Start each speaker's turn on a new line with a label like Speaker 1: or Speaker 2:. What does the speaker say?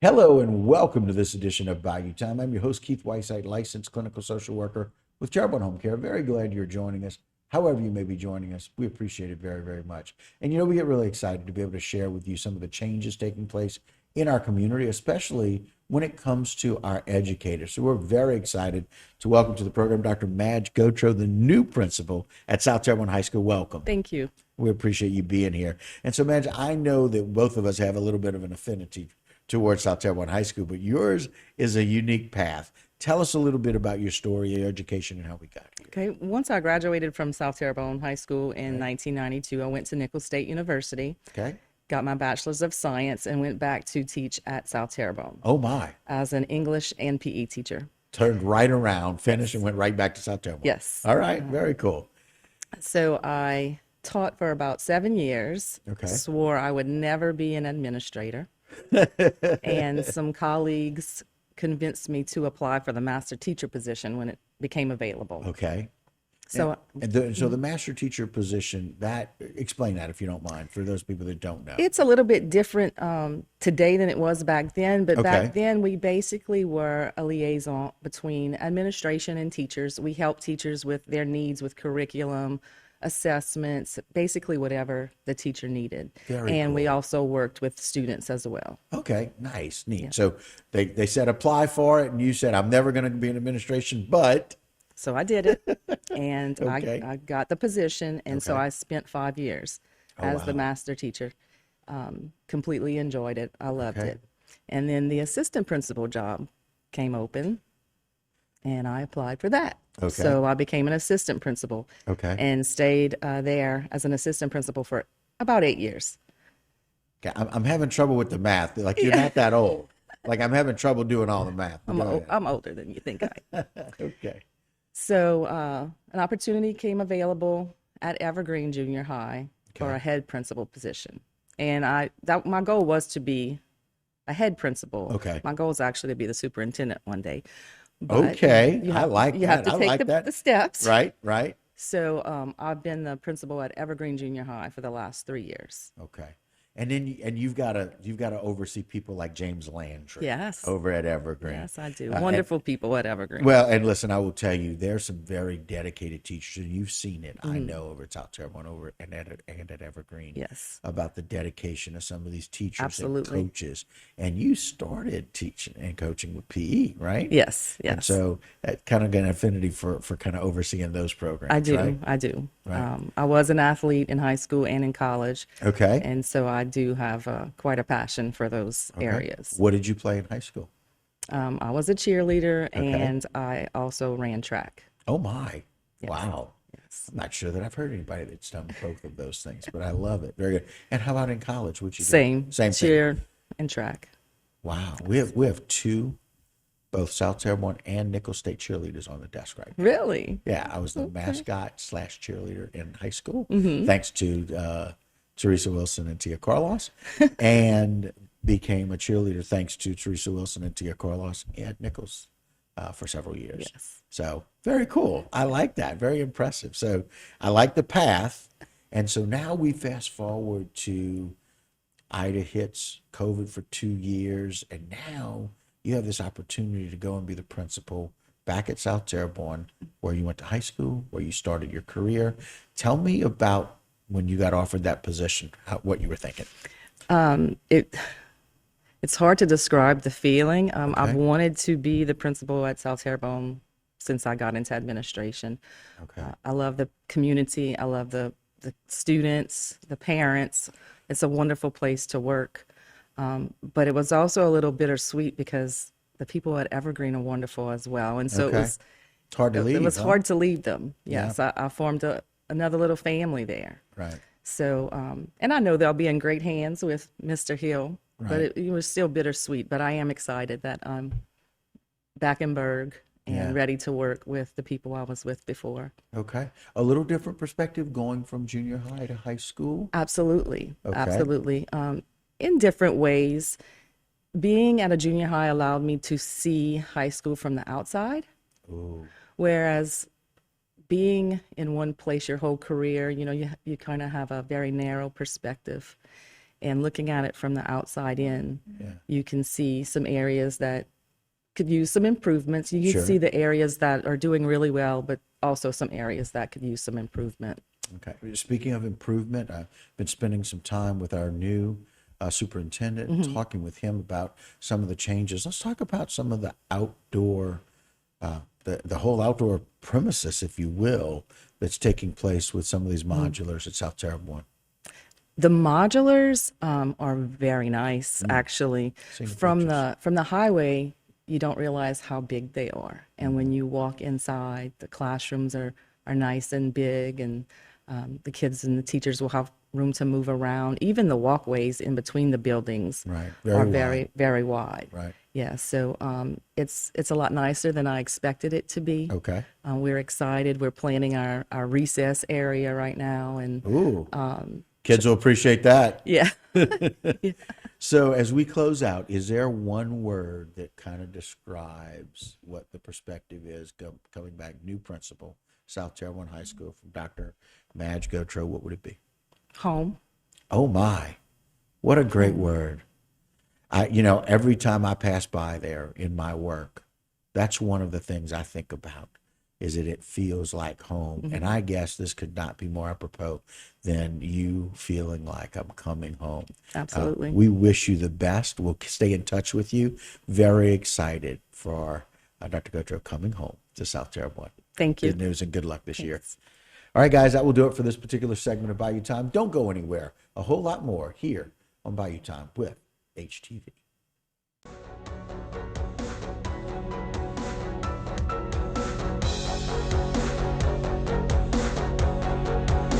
Speaker 1: Hello and welcome to this edition of Value Time. I'm your host, Keith Whiteside, licensed clinical social worker with Charbon Home Care. Very glad you're joining us. However you may be joining us, we appreciate it very, very much. And we get really excited to be able to share with you some of the changes taking place in our community, especially when it comes to our educators. So we're very excited to welcome to the program Dr. Madge Gautreaux, the new principal at South Charbon High School. Welcome.
Speaker 2: Thank you.
Speaker 1: We appreciate you being here. And so, Madge, I know that both of us have a little bit of an affinity towards South Charbon High School, but yours is a unique path. Tell us a little bit about your story, your education, and how we got here.
Speaker 2: Okay, once I graduated from South Terrebonne High School in 1992, I went to Nicholls State University,
Speaker 1: Okay.
Speaker 2: got my Bachelor's of Science, and went back to teach at South Terrebonne
Speaker 1: Oh my.
Speaker 2: as an English and PE teacher.
Speaker 1: Turned right around, finished, and went right back to South Charbon.
Speaker 2: Yes.
Speaker 1: All right. Very cool.
Speaker 2: So I taught for about 7 years,
Speaker 1: Okay.
Speaker 2: swore I would never be an administrator, and some colleagues convinced me to apply for the master teacher position when it became available.
Speaker 1: Okay.
Speaker 2: So
Speaker 1: So the master teacher position, explain that if you don't mind, for those people that don't know.
Speaker 2: it's a little bit different today than it was back then, but
Speaker 1: Okay.
Speaker 2: back then we basically were a liaison between administration and teachers. We helped teachers with their needs with curriculum, assessments, basically whatever the teacher needed.
Speaker 1: Very
Speaker 2: And we
Speaker 1: cool.
Speaker 2: also worked with students as well.
Speaker 1: Okay. Nice. Neat. So they said apply for it, and you said, I'm never going to be in administration, but.
Speaker 2: So I did it, and
Speaker 1: Okay.
Speaker 2: I got the position, and so
Speaker 1: Okay.
Speaker 2: I spent 5 years
Speaker 1: Oh,
Speaker 2: as the
Speaker 1: wow.
Speaker 2: master teacher. Completely enjoyed it. I loved
Speaker 1: Okay.
Speaker 2: it. And then the assistant principal job came open, and I applied for that.
Speaker 1: Okay.
Speaker 2: So I became an assistant principal
Speaker 1: Okay.
Speaker 2: and stayed there as an assistant principal for about 8 years.
Speaker 1: Okay, I'm having trouble with the math. Like, you're not that old. Like, I'm having trouble doing all the math. Go ahead.
Speaker 2: I'm older than you think I am.
Speaker 1: Okay.
Speaker 2: So an opportunity came available at Evergreen Junior High for
Speaker 1: Okay.
Speaker 2: a head principal position. And my goal was to be a head principal.
Speaker 1: Okay.
Speaker 2: My goal is actually to be the superintendent one day. But
Speaker 1: Okay.
Speaker 2: you
Speaker 1: I
Speaker 2: have,
Speaker 1: like
Speaker 2: you have
Speaker 1: that.
Speaker 2: to
Speaker 1: I
Speaker 2: take
Speaker 1: like that.
Speaker 2: the steps.
Speaker 1: Right, right.
Speaker 2: So I've been the principal at Evergreen Junior High for the last 3 years.
Speaker 1: Okay. And then you've got to oversee people like James Landry
Speaker 2: Yes.
Speaker 1: over at Evergreen.
Speaker 2: Yes, I do.
Speaker 1: and-
Speaker 2: Wonderful people at Evergreen.
Speaker 1: Well, and listen, I will tell you, there's some very dedicated teachers, and you've seen it. I know over at South Terrebonne, and at Evergreen.
Speaker 2: Yes.
Speaker 1: About the dedication of some of these teachers
Speaker 2: Absolutely.
Speaker 1: and coaches. And you started teaching and coaching with PE, right?
Speaker 2: Yes,
Speaker 1: And
Speaker 2: yes.
Speaker 1: so that kind of got an affinity for kind of overseeing those programs.
Speaker 2: I do.
Speaker 1: Right?
Speaker 2: I do.
Speaker 1: Right.
Speaker 2: I was an athlete in high school and in college.
Speaker 1: Okay.
Speaker 2: And so I do have quite a passion for those
Speaker 1: Okay.
Speaker 2: areas.
Speaker 1: What did you play in high school?
Speaker 2: I was a cheerleader
Speaker 1: Okay.
Speaker 2: and I also ran track.
Speaker 1: Oh my.
Speaker 2: Yes.
Speaker 1: Wow.
Speaker 2: Yes.
Speaker 1: I'm not sure that I've heard anybody that's done both of those things, but I love it. Very good. And how about in college? What you do?
Speaker 2: Same.
Speaker 1: Same thing.
Speaker 2: Cheer and track.
Speaker 1: Wow. We have two, both South Terrebonne and Nicholls State cheerleaders on the desk right now.
Speaker 2: Really?
Speaker 1: Yeah, I was the mascot / cheerleader in high school,
Speaker 2: Mm-hmm.
Speaker 1: thanks to Teresa Wilson and Tia Carlos, and became a cheerleader thanks to Teresa Wilson and Tia Carlos at Nicholls for several years.
Speaker 2: Yes.
Speaker 1: So very cool. I like that. Very impressive. So I like the path. And so now we fast forward to Ida hits COVID for 2 years, and now you have this opportunity to go and be the principal back at South Terrebonne, where you went to high school, where you started your career. Tell me about when you got offered that position, what you were thinking.
Speaker 2: It's hard to describe the feeling.
Speaker 1: Okay.
Speaker 2: I've wanted to be the principal at South Terrebonne since I got into administration.
Speaker 1: Okay.
Speaker 2: I love the community. I love the students, the parents. It's a wonderful place to work. But it was also a little bittersweet because the people at Evergreen are wonderful as well. And so
Speaker 1: Okay. It's hard to leave.
Speaker 2: it was
Speaker 1: huh?
Speaker 2: hard to leave them.
Speaker 1: Yeah.
Speaker 2: Yes, I formed another little family there.
Speaker 1: Right.
Speaker 2: So, and I know they'll be in great hands with Mr. Hill, but
Speaker 1: Right.
Speaker 2: it was still bittersweet. But I am excited that I'm back in Berg and
Speaker 1: Yeah.
Speaker 2: ready to work with the people I was with before.
Speaker 1: Okay. A little different perspective going from junior high to high school.
Speaker 2: Absolutely.
Speaker 1: Okay.
Speaker 2: Absolutely. In different ways. Being at a junior high allowed me to see high school from the outside,
Speaker 1: Ooh.
Speaker 2: whereas being in one place your whole career, you kind of have a very narrow perspective. And looking at it from the outside in,
Speaker 1: Yeah.
Speaker 2: you can see some areas that could use some improvements. You can
Speaker 1: Sure.
Speaker 2: see the areas that are doing really well, but also some areas that could use some improvement.
Speaker 1: Okay. Speaking of improvement, I've been spending some time with our new superintendent, talking with him about some of the changes. Let's talk about some of the outdoor, the whole outdoor premises, if you will, that's taking place with some of these modulars at South Terrebonne.
Speaker 2: The modulars are very nice, actually.
Speaker 1: Seen the
Speaker 2: From
Speaker 1: pictures.
Speaker 2: the highway, you don't realize how big they are. And when you walk inside, the classrooms are nice and big, and the kids and the teachers will have room to move around. Even the walkways in between the buildings
Speaker 1: Right.
Speaker 2: are
Speaker 1: Very
Speaker 2: very wide.
Speaker 1: Right.
Speaker 2: Yeah, so it's a lot nicer than I expected it to be.
Speaker 1: Okay.
Speaker 2: We're excited. We're planning our recess area right now, and
Speaker 1: Ooh. Kids will appreciate that.
Speaker 2: yeah.
Speaker 1: So as we close out, is there one word that kind of describes what the perspective is coming back, new principal, South Terrebonne High School, from Dr. Madge Gautreaux? What would it be?
Speaker 2: Home.
Speaker 1: Oh my, what a great word. Every time I pass by there in my work, that's one of the things I think about, is that it feels like home. And I guess this could not be more apropos than you feeling like I'm coming home.
Speaker 2: Absolutely.
Speaker 1: We wish you the best. We'll stay in touch with you. Very excited for Dr. Gautreaux coming home to South Terrebonne.
Speaker 2: Thank you.
Speaker 1: Good news and good luck this year. All right, guys, that will do it for this particular segment of Bayou Time. Don't go anywhere. A whole lot more here on Bayou Time with HTV.